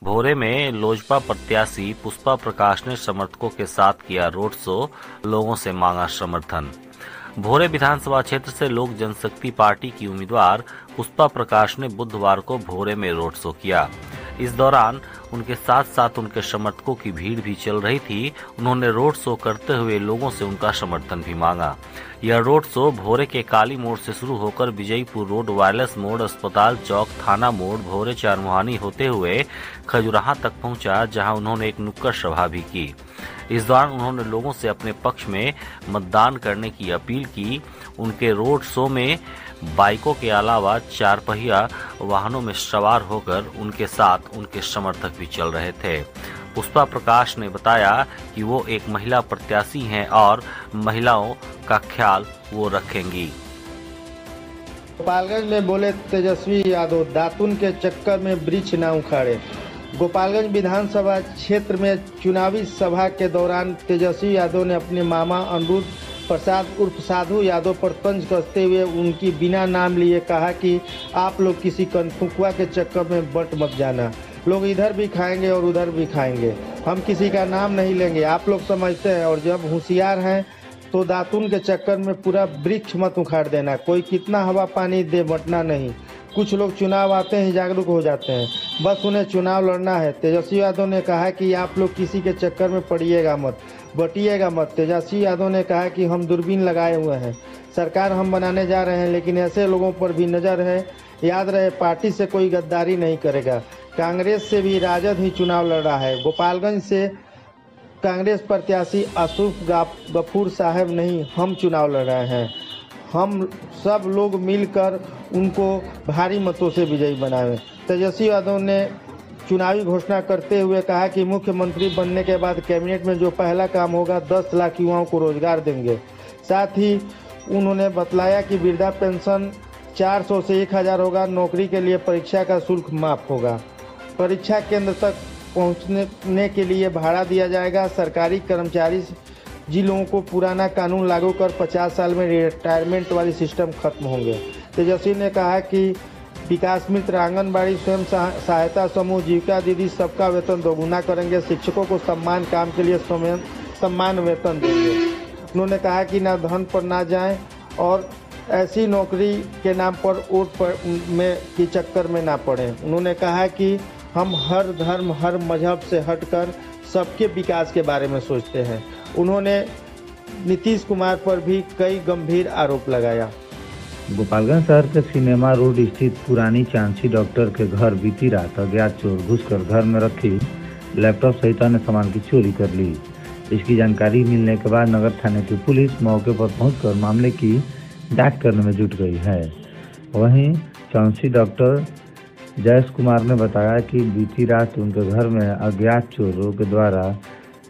भोरे में लोजपा प्रत्याशी पुष्पा प्रकाश ने समर्थकों के साथ किया रोड शो, लोगों से मांगा समर्थन। भोरे विधानसभा क्षेत्र से लोक जनशक्ति पार्टी की उम्मीदवार पुष्पा प्रकाश ने बुधवार को भोरे में रोड शो किया। इस दौरान उनके साथ साथ उनके समर्थकों की भीड़ भी चल रही थी। उन्होंने रोड शो करते हुए लोगों से उनका समर्थन भी मांगा। यह रोड शो भोरे के काली मोड़ से शुरू होकर विजयपुर रोड, वायरलेस मोड़, अस्पताल चौक, थाना मोड़, भोरे चारमुहानी होते हुए खजुराहा तक पहुंचा, जहां उन्होंने एक नुक्कड़ सभा भी की। इस दौरान उन्होंने लोगों से अपने पक्ष में मतदान करने की अपील की। उनके रोड शो में बाइकों के अलावा चार पहिया वाहनों में सवार होकर उनके साथ उनके समर्थक भी चल रहे थे। पुष्पा प्रकाश ने बताया कि वो एक महिला प्रत्याशी हैं और महिलाओं का ख्याल वो रखेंगी। गोपालगंज में बोले तेजस्वी यादव, दातुन के चक्कर में वृक्ष न उखाड़े। गोपालगंज विधानसभा क्षेत्र में चुनावी सभा के दौरान तेजस्वी यादव ने अपने मामा अनिरुद्ध प्रसाद उर्फ साधु यादव पर तंज कसते हुए उनकी बिना नाम लिए कहा कि आप लोग किसी कनफुकुआ के चक्कर में बंट मत जाना। लोग इधर भी खाएंगे और उधर भी खाएंगे, हम किसी का नाम नहीं लेंगे, आप लोग समझते हैं। और जब होशियार हैं तो दातुन के चक्कर में पूरा वृक्ष मत उखाड़ देना। कोई कितना हवा पानी दे, बंटना नहीं। कुछ लोग चुनाव आते ही जागरूक हो जाते हैं, बस उन्हें चुनाव लड़ना है। तेजस्वी यादव ने कहा कि आप लोग किसी के चक्कर में पड़िएगा मत, बटिएगा मत। तेजस्वी यादव ने कहा कि हम दूरबीन लगाए हुए हैं, सरकार हम बनाने जा रहे हैं, लेकिन ऐसे लोगों पर भी नज़र है। याद रहे, पार्टी से कोई गद्दारी नहीं करेगा। कांग्रेस से भी राजद ही चुनाव लड़ रहा है। गोपालगंज से कांग्रेस प्रत्याशी आसूफ गफूर साहब नहीं, हम चुनाव लड़ रहे हैं। हम सब लोग मिलकर उनको भारी मतों से विजयी बनाएं। तेजस्वी यादव ने चुनावी घोषणा करते हुए कहा कि मुख्यमंत्री बनने के बाद कैबिनेट में जो पहला काम होगा 10 लाख युवाओं को रोजगार देंगे। साथ ही उन्होंने बतलाया कि वृद्धा पेंशन 400 से 1000 होगा। नौकरी के लिए परीक्षा का शुल्क माफ होगा। परीक्षा केंद्र तक पहुंचने के लिए भाड़ा दिया जाएगा। सरकारी कर्मचारी जिलों को पुराना कानून लागू कर 50 साल में रिटायरमेंट वाली सिस्टम खत्म होंगे। तेजस्वी ने कहा कि विकास मित्र, आंगनबाड़ी, स्वयं सहायता समूह, जीविका दीदी सबका वेतन दोगुना करेंगे। शिक्षकों को सम्मान काम के लिए सम्मान वेतन देंगे। उन्होंने कहा कि ना धन पर ना जाएं और ऐसी नौकरी के नाम पर वोट में की चक्कर में ना पड़े। उन्होंने कहा कि हम हर धर्म हर मजहब से हटकर सबके विकास के बारे में सोचते हैं। उन्होंने नीतीश कुमार पर भी कई गंभीर आरोप लगाया। गोपालगंज शहर के सिनेमा रोड स्थित पुरानी चांसी डॉक्टर के घर बीती रात अज्ञात चोर घुसकर घर में रखी लैपटॉप सहित अन्य सामान की चोरी कर ली। इसकी जानकारी मिलने के बाद नगर थाने की पुलिस मौके पर पहुंचकर मामले की जांच करने में जुट गई है। वहीं चांसी डॉक्टर जयेश कुमार ने बताया कि बीती रात उनके घर में अज्ञात चोरों के द्वारा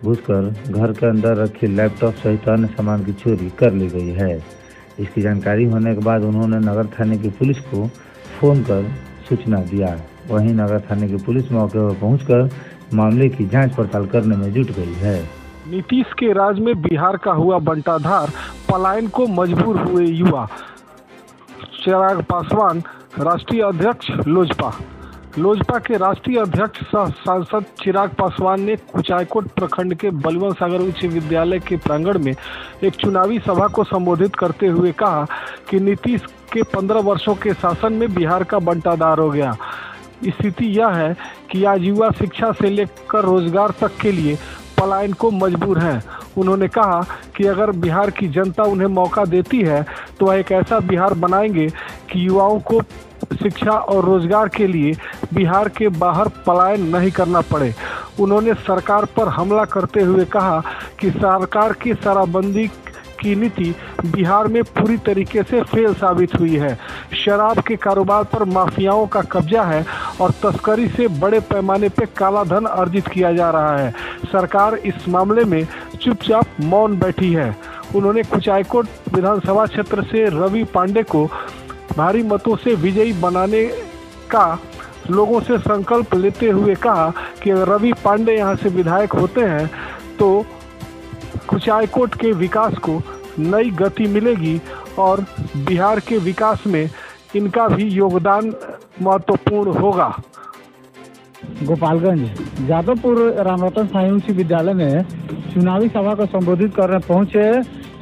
घुसकर घर के अंदर रखी लैपटॉप सहित अन्य सामान की चोरी कर ली गई है। इसकी जानकारी होने के बाद उन्होंने नगर थाने की पुलिस को फोन कर सूचना दिया। वहीं नगर थाने की पुलिस मौके पर पहुंचकर मामले की जांच पड़ताल करने में जुट गई है। नीतीश के राज में बिहार का हुआ बंटाधार, पलायन को मजबूर हुए युवा। चिराग पासवान राष्ट्रीय अध्यक्ष लोजपा के राष्ट्रीय अध्यक्ष सह सांसद चिराग पासवान ने कुचायकोट प्रखंड के बलवंत सागर उच्च विद्यालय के प्रांगण में एक चुनावी सभा को संबोधित करते हुए कहा कि नीतीश के 15 वर्षों के शासन में बिहार का बंटाधार हो गया। स्थिति यह है कि आज युवा शिक्षा से लेकर रोजगार तक के लिए पलायन को मजबूर हैं। उन्होंने कहा कि अगर बिहार की जनता उन्हें मौका देती है तो वह एक ऐसा बिहार बनाएंगे कि युवाओं को शिक्षा और रोजगार के लिए बिहार के बाहर पलायन नहीं करना पड़े। उन्होंने सरकार पर हमला करते हुए कहा कि सरकार की शराबबंदी की नीति बिहार में पूरी तरीके से फेल साबित हुई है। शराब के कारोबार पर माफियाओं का कब्जा है और तस्करी से बड़े पैमाने पर काला धन अर्जित किया जा रहा है। सरकार इस मामले में चुपचाप मौन बैठी है। उन्होंने कुचायकोट विधानसभा क्षेत्र से रवि पांडे को भारी मतों से विजयी बनाने का लोगों से संकल्प लेते हुए कहा कि अगर रवि पांडे यहां से विधायक होते हैं तो कुचायकोट के विकास को नई गति मिलेगी और बिहार के विकास में इनका भी योगदान महत्वपूर्ण होगा। गोपालगंज जादवपुर रामरतन साई उच्च विद्यालय में चुनावी सभा को संबोधित करने पहुंचे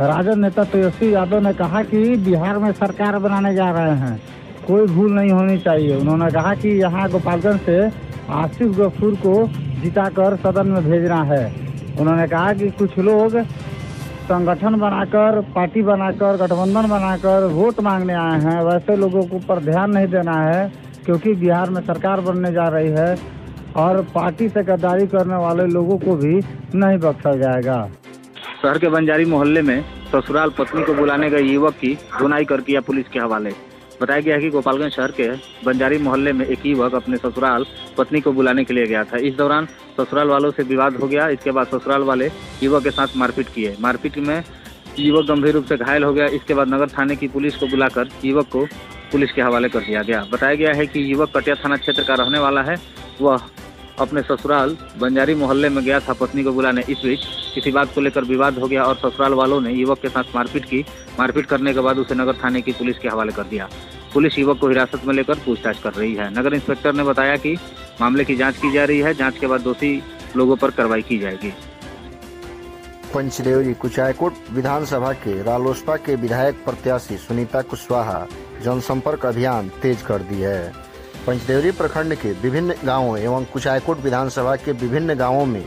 राजद नेता तेजस्वी यादव ने कहा कि बिहार में सरकार बनाने जा रहे हैं, कोई भूल नहीं होनी चाहिए। उन्होंने कहा कि यहाँ गोपालगंज से आसिफ गफूर को जिताकर सदन में भेजना है। उन्होंने कहा कि कुछ लोग संगठन बनाकर, पार्टी बनाकर, गठबंधन बनाकर वोट मांगने आए हैं, वैसे लोगों को पर ध्यान नहीं देना है, क्योंकि बिहार में सरकार बनने जा रही है और पार्टी से गद्दारी करने वाले लोगों को भी नहीं बख्शा जाएगा। शहर के बंजारी मोहल्ले में ससुराल पत्नी को बुलाने गए युवक की धुनाई कर किया पुलिस के हवाले। बताया गया है कि गोपालगंज शहर के बंजारी मोहल्ले में एक युवक अपने ससुराल पत्नी को बुलाने के लिए गया था। इस दौरान ससुराल वालों से विवाद हो गया। इसके बाद ससुराल वाले युवक के साथ मारपीट किए। मारपीट में युवक गंभीर रूप से घायल हो गया। इसके बाद नगर थाने की पुलिस को बुलाकर युवक को पुलिस के हवाले कर दिया गया। बताया गया है कि युवक कटिया थाना क्षेत्र का रहने वाला है। वह अपने ससुराल बंजारी मोहल्ले में गया था पत्नी को बुलाने। इस बीच किसी बात को लेकर विवाद हो गया और ससुराल वालों ने युवक के साथ मारपीट की। मारपीट करने के बाद उसे नगर थाने की पुलिस के हवाले कर दिया। पुलिस युवक को हिरासत में लेकर पूछताछ कर रही है। नगर इंस्पेक्टर ने बताया कि मामले की जांच की जा रही है। जांच के बाद दोषी लोगों पर कार्रवाई की जाएगी। पंचदेवरी कुचायकोट विधानसभा के रालोसपा के विधायक प्रत्याशी सुनीता कुशवाहा जनसंपर्क अभियान तेज कर दी है। पंचदेवरी प्रखंड के विभिन्न गांवों एवं कुचायकोट विधानसभा के विभिन्न गांवों में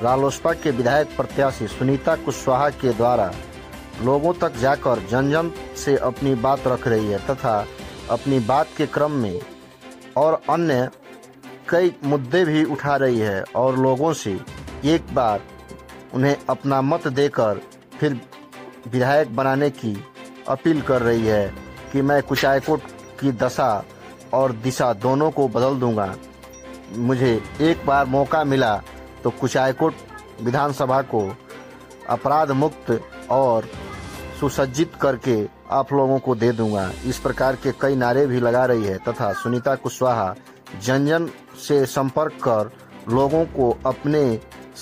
रालोसपा के विधायक प्रत्याशी सुनीता कुशवाहा के द्वारा लोगों तक जाकर जन जन से अपनी बात रख रही है तथा अपनी बात के क्रम में और अन्य कई मुद्दे भी उठा रही है और लोगों से एक बार उन्हें अपना मत देकर फिर विधायक बनाने की अपील कर रही है कि मैं कुचायकोट की दशा और दिशा दोनों को बदल दूंगा। मुझे एक बार मौका मिला तो कुचायकोट विधानसभा को अपराध मुक्त और सुसज्जित करके आप लोगों को दे दूंगा। इस प्रकार के कई नारे भी लगा रही है तथा सुनीता कुशवाहा जन जन से संपर्क कर लोगों को अपने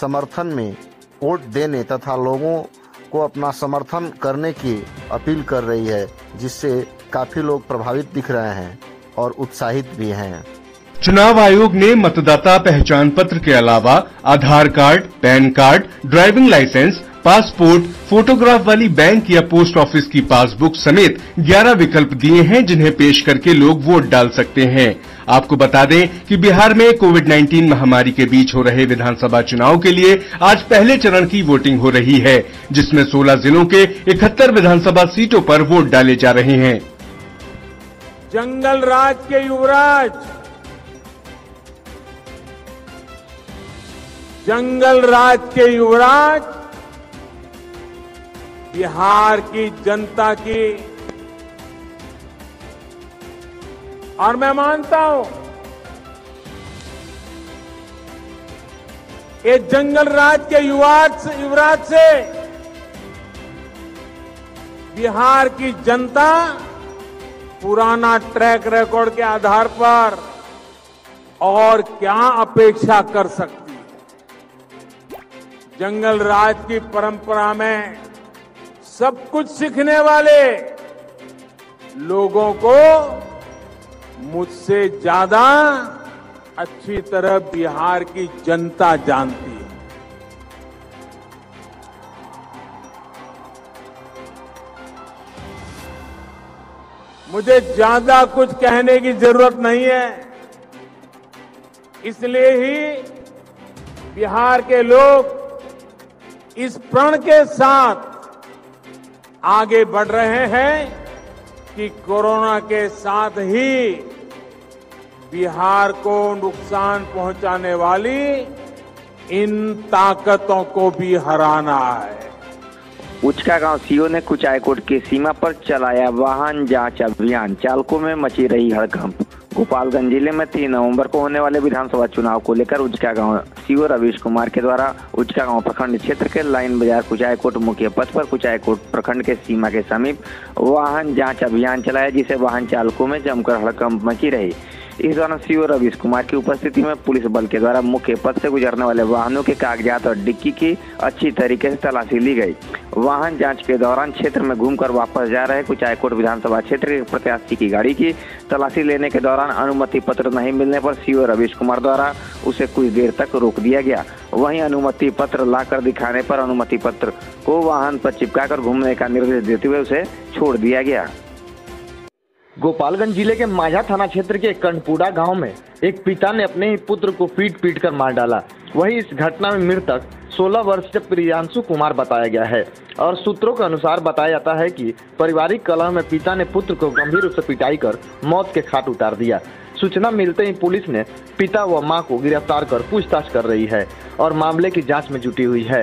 समर्थन में वोट देने तथा लोगों को अपना समर्थन करने की अपील कर रही है, जिससे काफी लोग प्रभावित दिख रहे हैं और उत्साहित भी हैं। चुनाव आयोग ने मतदाता पहचान पत्र के अलावा Aadhaar card, PAN card, driving licence, passport, photograph वाली बैंक या पोस्ट ऑफिस की पासबुक समेत 11 विकल्प दिए हैं, जिन्हें पेश करके लोग वोट डाल सकते हैं। आपको बता दें कि बिहार में कोविड-19 महामारी के बीच हो रहे विधानसभा चुनाव के लिए आज पहले चरण की वोटिंग हो रही है, जिसमें 16 जिलों के 71 विधानसभा सीटों पर वोट डाले जा रहे हैं। जंगल राज के युवराज, जंगल राज के युवराज बिहार की जनता की, और मैं मानता हूं ये जंगल राज के युवराज से बिहार की जनता पुराना ट्रैक रिकॉर्ड के आधार पर और क्या अपेक्षा कर सकती है। जंगल राज की परंपरा में सब कुछ सीखने वाले लोगों को मुझसे ज्यादा अच्छी तरह बिहार की जनता जानती है। मुझे ज्यादा कुछ कहने की जरूरत नहीं है, इसलिए ही बिहार के लोग इस प्रण के साथ आगे बढ़ रहे हैं कि कोरोना के साथ ही बिहार को नुकसान पहुंचाने वाली इन ताकतों को भी हराना है। उचका गांव सीओ ने कुचायकोट की सीमा पर चलाया वाहन जांच अभियान, चालकों में मची रही हड़कंप। गोपालगंज जिले में 3 नवंबर को होने वाले विधानसभा चुनाव को लेकर उचका गांव सीओ रवीश कुमार के द्वारा उचका गांव प्रखंड क्षेत्र के लाइन बाजार कुचायकोट मुख्य पथ पर कुचायकोट प्रखंड के सीमा के समीप वाहन जांच अभियान चलाया, जिसे वाहन चालकों में जमकर हड़कंप मची रही। इस दौरान सीओ रवीश कुमार की उपस्थिति में पुलिस बल के द्वारा मुख्य पथ से गुजरने वाले वाहनों के कागजात और डिक्की की अच्छी तरीके से तलाशी ली गई। वाहन जांच के दौरान क्षेत्र में घूमकर वापस जा रहे कुचायकोट विधानसभा क्षेत्र के प्रत्याशी की गाड़ी की तलाशी लेने के दौरान अनुमति पत्र नहीं मिलने पर सीओ रवीश कुमार द्वारा उसे कुछ देर तक रोक दिया गया। वहीं अनुमति पत्र लाकर दिखाने पर अनुमति पत्र को वाहन पर चिपकाकर घूमने का निर्देश देते हुए उसे छोड़ दिया गया। गोपालगंज जिले के माझा थाना क्षेत्र के कंडपुरा गांव में एक पिता ने अपने ही पुत्र को पीट कर मार डाला। वहीं इस घटना में मृतक 16 वर्षीय प्रियांशु कुमार बताया गया है और सूत्रों के अनुसार बताया जाता है कि पारिवारिक कलह में पिता ने पुत्र को गंभीर रूप से पिटाई कर मौत के घाट उतार दिया। सूचना मिलते ही पुलिस ने पिता व मां को गिरफ्तार कर पूछताछ कर रही है और मामले की जांच में जुटी हुई है।